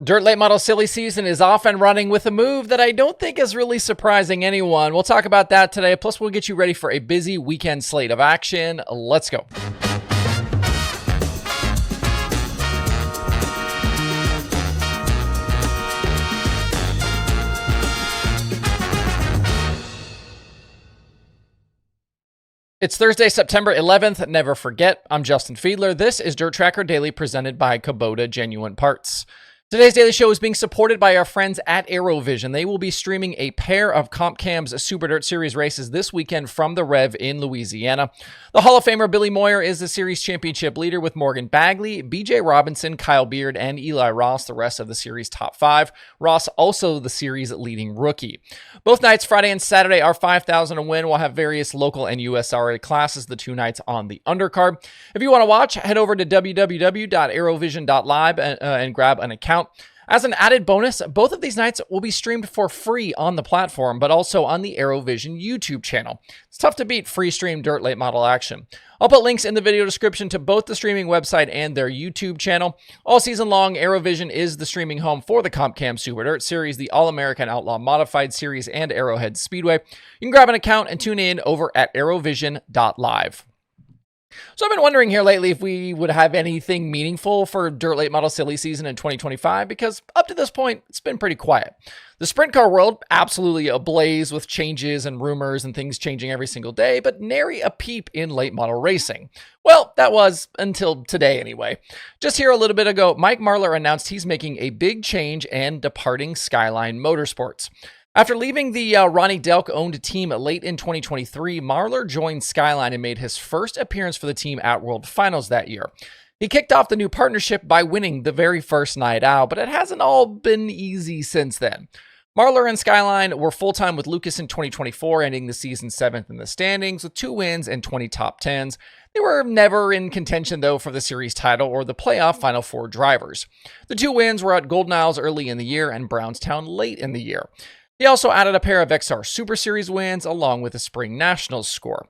Dirt Late Model Silly Season is off and running with a move that I don't think is really surprising anyone. We'll talk about that today. Plus, we'll get you ready for a busy weekend slate of action. Let's go. It's Thursday, September 11th. Never forget, I'm Justin Fiedler. This is DIRTRACKR Daily presented by Kubota Genuine Parts. Today's daily show is being supported by our friends at AeroVision. They will be streaming a pair of Comp Cam's Super Dirt Series races this weekend from the Rev in Louisiana. The Hall of Famer Billy Moyer is the series championship leader with Morgan Bagley, BJ Robinson, Kyle Beard, and Eli Ross, the rest of the series top five. Ross also the series leading rookie. Both nights, Friday and Saturday, are $5,000 to win. We'll have various local and USRA classes the two nights on the undercard. If you want to watch, head over to www.aerovision.live and grab an account. As an added bonus, both of these nights will be streamed for free on the platform, but also on the AeroVision YouTube channel. It's tough to beat free stream dirt late model action. I'll put links in the video description to both the streaming website and their YouTube channel. All season long, AeroVision is the streaming home for the Comp Cam Super Dirt Series, the All-American Outlaw Modified Series, and Arrowhead Speedway. You can grab an account and tune in over at aerovision.live. So I've been wondering here lately if we would have anything meaningful for Dirt Late Model Silly Season in 2025, because up to this point, it's been pretty quiet. The sprint car world, absolutely ablaze with changes and rumors and things changing every single day, but nary a peep in late model racing. Well, that was until today anyway. Just here a little bit ago, Mike Marlar announced he's making a big change and departing Skyline Motorsports. After leaving the Ronnie Delk-owned team late in 2023, Marlar joined Skyline and made his first appearance for the team at World Finals that year. He kicked off the new partnership by winning the very first night out, but it hasn't all been easy since then. Marlar and Skyline were full-time with Lucas in 2024, ending the season 7th in the standings with 2 wins and 20 top 10s. They were never in contention, though, for the series title or the playoff Final Four drivers. The 2 wins were at Golden Isles early in the year and Brownstown late in the year. He also added a pair of XR Super Series wins along with a Spring Nationals score.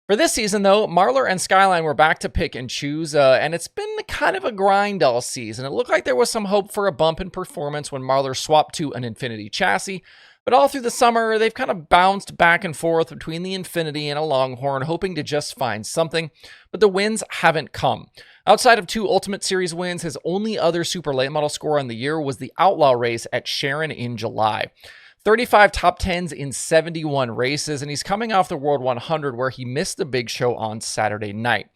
For this season, though, Marlar and Skyline were back to pick and choose, and it's been kind of a grind all season. It looked like there was some hope for a bump in performance when Marlar swapped to an Infinity chassis, but all through the summer, they've kind of bounced back and forth between the Infinity and a Longhorn, hoping to just find something, but the wins haven't come. Outside of 2 Ultimate Series wins, his only other super late model score on the year was the Outlaw race at Sharon in July. 35 top 10s in 71 races, and he's coming off the World 100 where he missed the big show on Saturday night.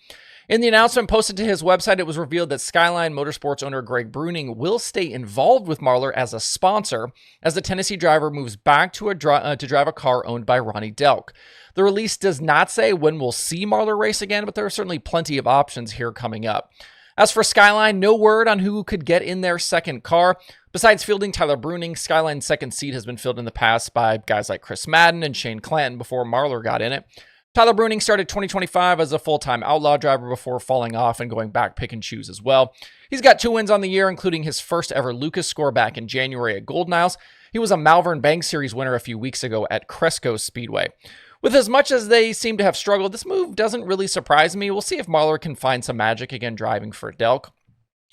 In the announcement posted to his website, it was revealed that Skyline Motorsports owner Greg Bruning will stay involved with Marlar as a sponsor as the Tennessee driver moves back to drive a car owned by Ronnie Delk. The release does not say when we'll see Marlar race again, but there are certainly plenty of options here coming up. As for Skyline, no word on who could get in their second car. Besides fielding Tyler Bruning, Skyline's second seat has been filled in the past by guys like Chris Madden and Shane Clanton before Marlar got in it. Tyler Bruning started 2025 as a full-time Outlaw driver before falling off and going back pick and choose as well. He's got 2 wins on the year, including his first ever Lucas score back in January at Golden Isles. He was a Malvern Bank Series winner a few weeks ago at Cresco Speedway. With as much as they seem to have struggled, this move doesn't really surprise me. We'll see if Marlar can find some magic again driving for Delk.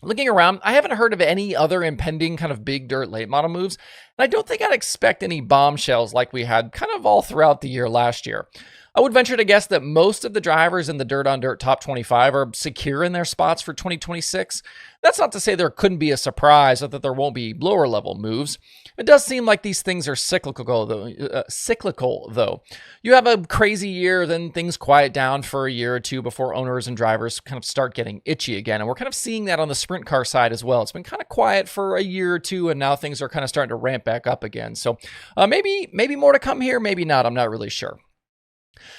Looking around, I haven't heard of any other impending kind of big dirt late model moves, and I don't think I'd expect any bombshells like we had kind of all throughout the year last year. I would venture to guess that most of the drivers in the Dirt on Dirt top 25 are secure in their spots for 2026. That's not to say there couldn't be a surprise or that there won't be lower level moves. It does seem like these things are cyclical though. You have a crazy year, then things quiet down for a year or two before owners and drivers kind of start getting itchy again. And we're kind of seeing that on the sprint car side as well. It's been kind of quiet for a year or two, and now things are kind of starting to ramp back up again. So maybe more to come here, maybe not. I'm not really sure.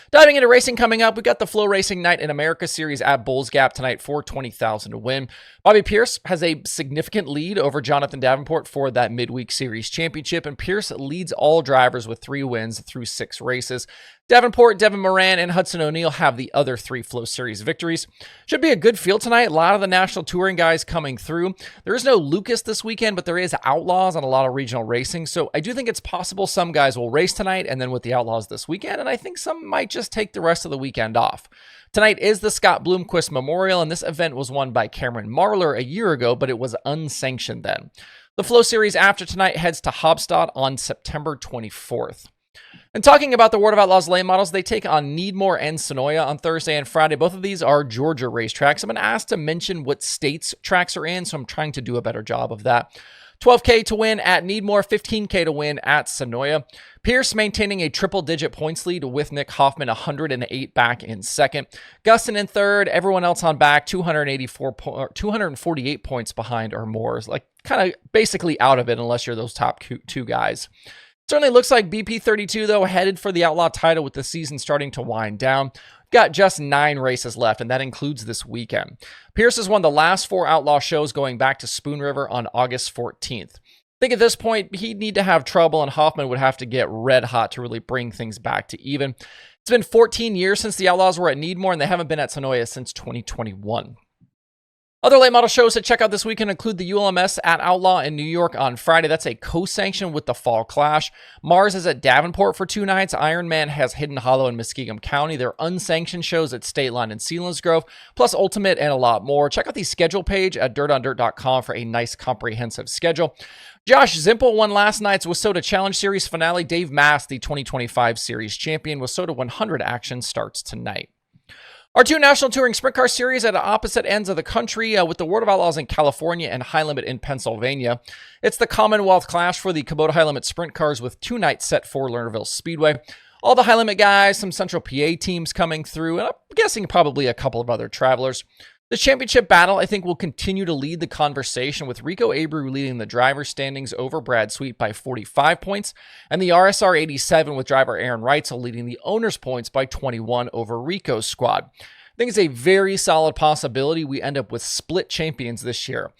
Diving into racing coming up, we got the FloRacing Night in America series at Bulls Gap tonight for $20,000 to win. Bobby Pierce has a significant lead over Jonathan Davenport for that midweek series championship, and Pierce leads all drivers with 3 wins through 6 races. Davenport, Devin Moran, and Hudson O'Neal have the other 3 Flo Series victories. Should be a good field tonight. A lot of the national touring guys coming through. There is no Lucas this weekend, but there is Outlaws on a lot of regional racing. So I do think it's possible some guys will race tonight and then with the Outlaws this weekend. And I think some might just take the rest of the weekend off. Tonight is the Scott Bloomquist Memorial, and this event was won by Cameron Marlar a year ago, but it was unsanctioned then. The Flo Series after tonight heads to Hobstadt on September 24th. And talking about the World of Outlaws late models, they take on Needmore and Sonoya on Thursday and Friday. Both of these are Georgia racetracks. I've been asked to mention what states tracks are in, so I'm trying to do a better job of that. $12K to win at Needmore, $15K to win at Sonoya. Pierce maintaining a triple-digit points lead with Nick Hoffman, 108 back in second. Gustin in third. Everyone else on back, 248 points behind or more. Like kind of basically out of it unless you're those top 2 guys. Certainly looks like BP32, though, headed for the Outlaw title with the season starting to wind down. Got just 9 races left, and that includes this weekend. Pierce has won the last 4 Outlaw shows going back to Spoon River on August 14th. I think at this point, he'd need to have trouble, and Hoffman would have to get red hot to really bring things back to even. It's been 14 years since the Outlaws were at Needmore, and they haven't been at Sonoya since 2021. Other late model shows to check out this weekend include the ULMS at Outlaw in New York on Friday. That's a co-sanction with the Fall Clash. Mars is at Davenport for 2 nights. Ironman has Hidden Hollow in Muskingum County. They're unsanctioned shows at State Line and Selinsgrove, plus Ultimate and a lot more. Check out the schedule page at dirtondirt.com for a nice comprehensive schedule. Josh Zimpel won last night's WISSOTA Challenge Series finale. Dave Mast, the 2025 Series champion. WISSOTA 100 action starts tonight. Our 2 National Touring Sprint Car Series at opposite ends of the country with the World of Outlaws in California and High Limit in Pennsylvania. It's the Commonwealth Clash for the Kubota High Limit Sprint Cars with 2 nights set for Lernerville Speedway. All the High Limit guys, some Central PA teams coming through, and I'm guessing probably a couple of other travelers. The championship battle, I think, will continue to lead the conversation with Rico Abreu leading the driver's standings over Brad Sweet by 45 points, and the RSR 87 with driver Aaron Reitzel leading the owner's points by 21 over Rico's squad. I think it's a very solid possibility we end up with split champions this year.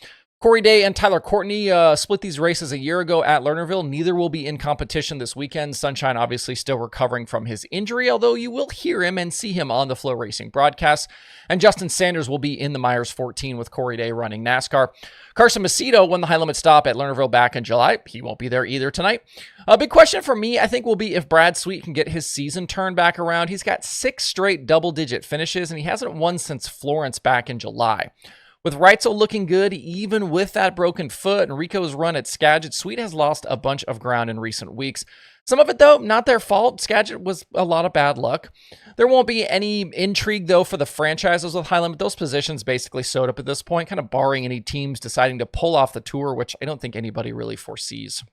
Corey Day and Tyler Courtney split these races a year ago at Lernerville. Neither will be in competition this weekend. Sunshine obviously still recovering from his injury, although you will hear him and see him on the FloRacing broadcast. And Justin Sanders will be in the Myers 14 with Corey Day running NASCAR. Carson Macedo won the high limit stop at Lernerville back in July. He won't be there either tonight. A big question for me, I think, will be if Brad Sweet can get his season turned back around. He's got 6 straight double-digit finishes, and he hasn't won since Florence back in July. With Reitzel looking good, even with that broken foot and Rico's run at Skagit, Sweet has lost a bunch of ground in recent weeks. Some of it, though, not their fault. Skagit was a lot of bad luck. There won't be any intrigue, though, for the franchises with high limit. Those positions basically sewed up at this point, kind of barring any teams deciding to pull off the tour, which I don't think anybody really foresees.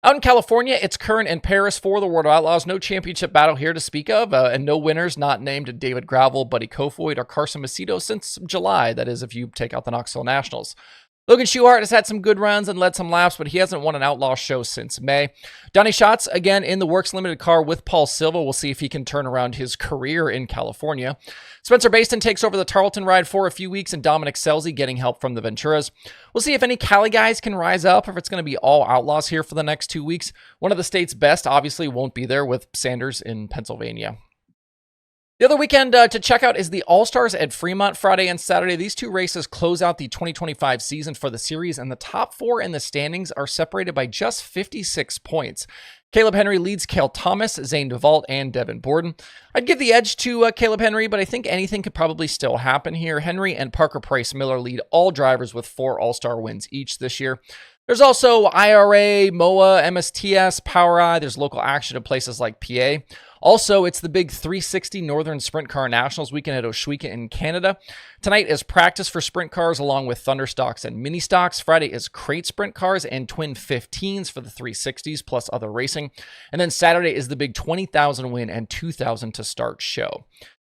Out in California, it's Curran and Paris for the World of Outlaws. No championship battle here to speak of, and no winners not named David Gravel, Buddy Kofoid, or Carson Macedo since July. That is, if you take out the Knoxville Nationals. Logan Schuhart has had some good runs and led some laps, but he hasn't won an Outlaw show since May. Donnie Schatz, again, in the Works Limited car with Paul Silva. We'll see if he can turn around his career in California. Spencer Baston takes over the Tarleton ride for a few weeks, and Dominic Selzy getting help from the Venturas. We'll see if any Cali guys can rise up, or if it's going to be all Outlaws here for the next 2 weeks. One of the state's best obviously won't be there with Sanders in Pennsylvania. The other weekend to check out is the All-Stars at Fremont Friday and Saturday. These 2 races close out the 2025 season for the series, and the top 4 in the standings are separated by just 56 points. Caleb Henry leads Cale Thomas, Zane DeVault, and Devin Borden. I'd give the edge to Caleb Henry, but I think anything could probably still happen here. Henry and Parker Price Miller lead all drivers with 4 All-Star wins each this year. There's also IRA, MOA, MSTS, PowerEye. There's local action in places like PA. Also, it's the big 360 Northern Sprint Car Nationals weekend at Oswego in Canada. Tonight is practice for sprint cars along with Thunderstocks and Mini Stocks. Friday is crate sprint cars and twin 15s for the 360s plus other racing. And then Saturday is the big 20,000 win and 2,000 to start show.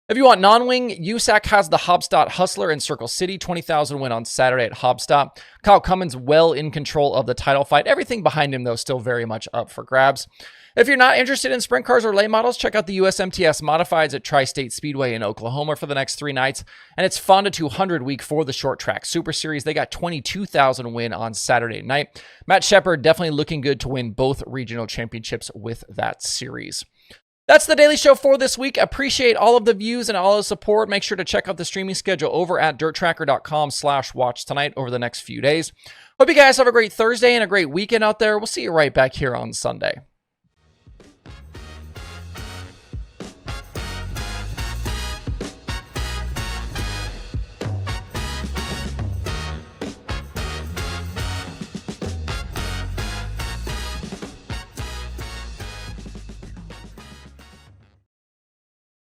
If you want non-wing, USAC has the Hobstadt Hustler in Circle City, 20,000 win on Saturday at Hobstadt. Kyle Cummins well in control of the title fight. Everything behind him, though, still very much up for grabs. If you're not interested in sprint cars or late models, check out the USMTS Modifieds at Tri-State Speedway in Oklahoma for the next 3 nights. And it's Fonda 200 week for the Short Track Super Series. They got 22,000 win on Saturday night. Matt Shepard definitely looking good to win both regional championships with that series. That's the Daily Show for this week. Appreciate all of the views and all of the support. Make sure to check out the streaming schedule over at DIRTRACKR.com/watch tonight over the next few days. Hope you guys have a great Thursday and a great weekend out there. We'll see you right back here on Sunday.